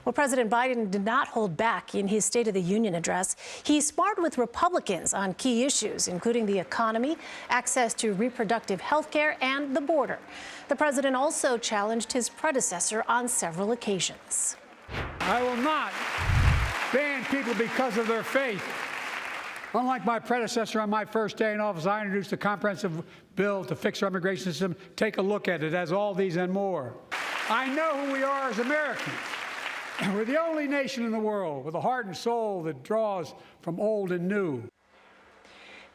Well, President Biden did not hold back in his State of the Union address. He sparred with Republicans on key issues, including the economy, access to reproductive health care, and the border. The president also challenged his predecessor on several occasions. I will not ban people because of their faith. Unlike my predecessor on my first day in office, I introduced a comprehensive bill to fix our immigration system. Take a look at it. It has all these and more. I know who we are as Americans. We're the only nation in the world with a heart and soul that draws from old and new.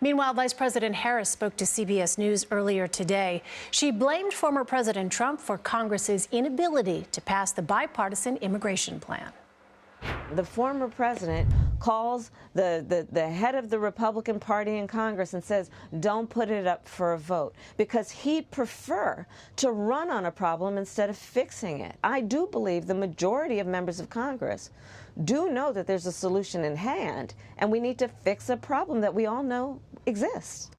Meanwhile, Vice President Harris spoke to CBS News earlier today. She blamed former President Trump for Congress's inability to pass the bipartisan immigration plan. The former president calls the head of the Republican Party in Congress and says, don't put it up for a vote, because he'd prefer to run on a problem instead of fixing it. I do believe the majority of members of Congress do know that there's a solution in hand, and we need to fix a problem that we all know exists.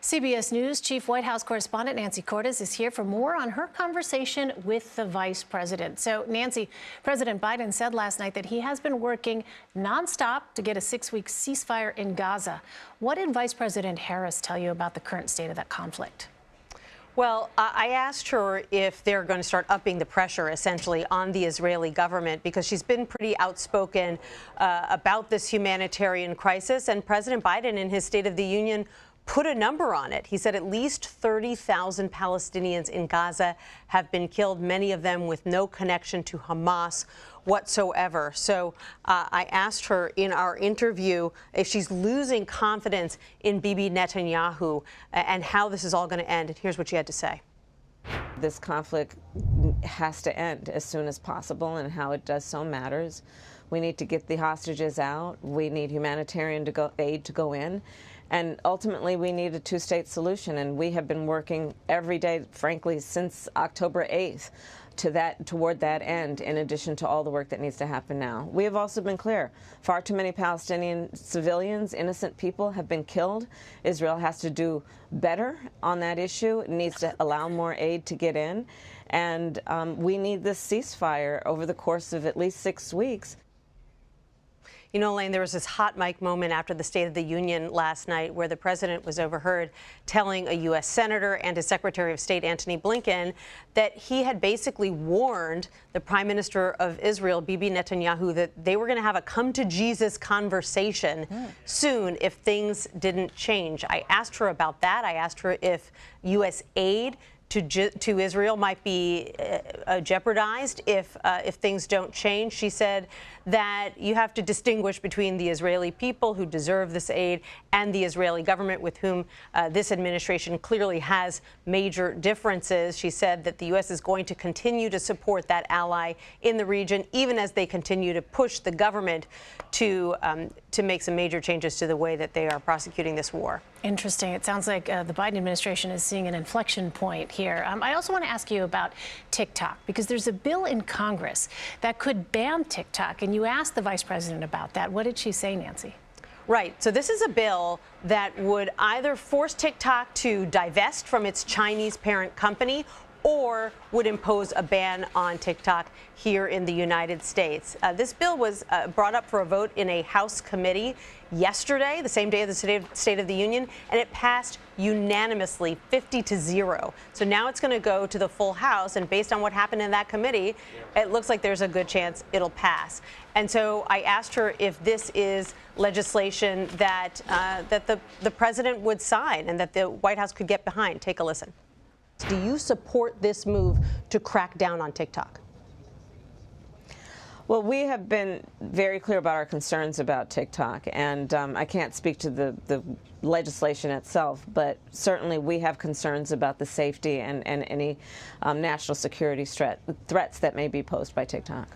CBS News Chief White House correspondent Nancy Cordes is here for more on her conversation with the vice president. So, Nancy, President Biden said last night that he has been working nonstop to get a 6-week ceasefire in Gaza. What did Vice President Harris tell you about the current state of that conflict? Well, I asked her if they're going to start upping the pressure, essentially, on the Israeli government, because she's been pretty outspoken about this humanitarian crisis. And President Biden, in his State of the Union, put a number on it. He said at least 30,000 Palestinians in Gaza have been killed, many of them with no connection to Hamas whatsoever. So I asked her in our interview if she's losing confidence in Bibi Netanyahu and how this is all going to end. And here's what she had to say. This conflict has to end as soon as possible, and how it does so matters. We need to get the hostages out. We need humanitarian aid to go in. And ultimately, we need a two-state solution. And we have been working every day, frankly, since October 8th toward that end, in addition to all the work that needs to happen now. We have also been clear. Far too many Palestinian civilians, innocent people, have been killed. Israel has to do better on that issue. It needs to allow more aid to get in. And we need this ceasefire over the course of at least 6 weeks. You know, Elaine, there was this hot mic moment after the State of the Union last night where the president was overheard telling a U.S. senator and his Secretary of State, Antony Blinken, that he had basically warned the Prime Minister of Israel, Bibi Netanyahu, that they were going to have a come-to-Jesus conversation soon if things didn't change. I asked her about that. I asked her if U.S. aid to Israel might be jeopardized if things don't change. She said that you have to distinguish between the Israeli people who deserve this aid and the Israeli government, with whom this administration clearly has major differences. She said that the U.S. is going to continue to support that ally in the region, even as they continue to push the government to make some major changes to the way that they are prosecuting this war. Interesting. It sounds like the Biden administration is seeing an inflection point here. I also want to ask you about TikTok, because there's a bill in Congress that could ban TikTok, and you asked the vice president about that. What did she say, Nancy? Right. So this is a bill that would either force TikTok to divest from its Chinese parent company or would impose a ban on TikTok here in the United States. This bill was brought up for a vote in a House committee yesterday, the same day of the State of the Union, and it passed unanimously, 50-0. So now it's going to go to the full House, and based on what happened in that committee, it looks like there's a good chance it'll pass. And so I asked her if this is legislation that the president would sign and that the White House could get behind. Take a listen. Do you support this move to crack down on TikTok? Well, we have been very clear about our concerns about TikTok, and I can't speak to the legislation itself, but certainly we have concerns about the safety and any national security threats that may be posed by TikTok.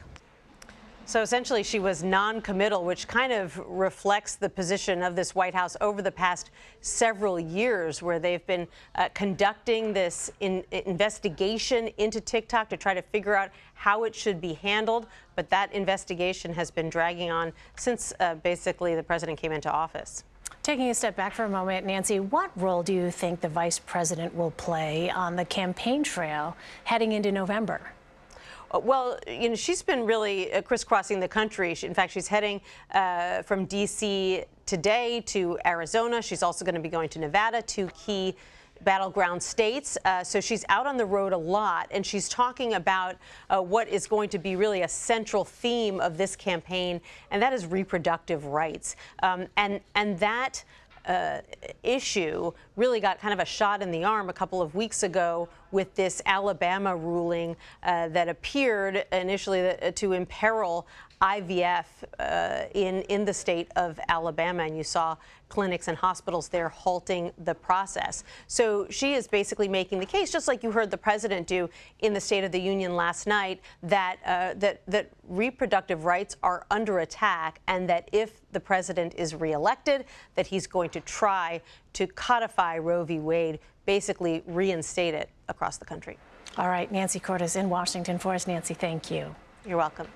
So essentially, she was non-committal, which kind of reflects the position of this White House over the past several years, where they've been conducting this investigation into TikTok to try to figure out how it should be handled. But that investigation has been dragging on since basically the president came into office. Taking a step back for a moment, Nancy, what role do you think the vice president will play on the campaign trail heading into November? Well, you know, she's been really crisscrossing the country. In fact, she's heading from D.C. today to Arizona. She's also going to be going to Nevada, two key battleground states. So she's out on the road a lot, and she's talking about what is going to be really a central theme of this campaign, and that is reproductive rights. And that issue really got kind of a shot in the arm a couple of weeks ago with this Alabama ruling that appeared initially to imperil IVF in the state of Alabama, and you saw clinics and hospitals there halting the process. So she is basically making the case, just like you heard the president do in the State of the Union last night, that that reproductive rights are under attack, and that if the president is reelected, that he's going to try to codify Roe v. Wade, basically reinstate it across the country. All right, Nancy Cordes in Washington for us. Nancy, thank you. You're welcome.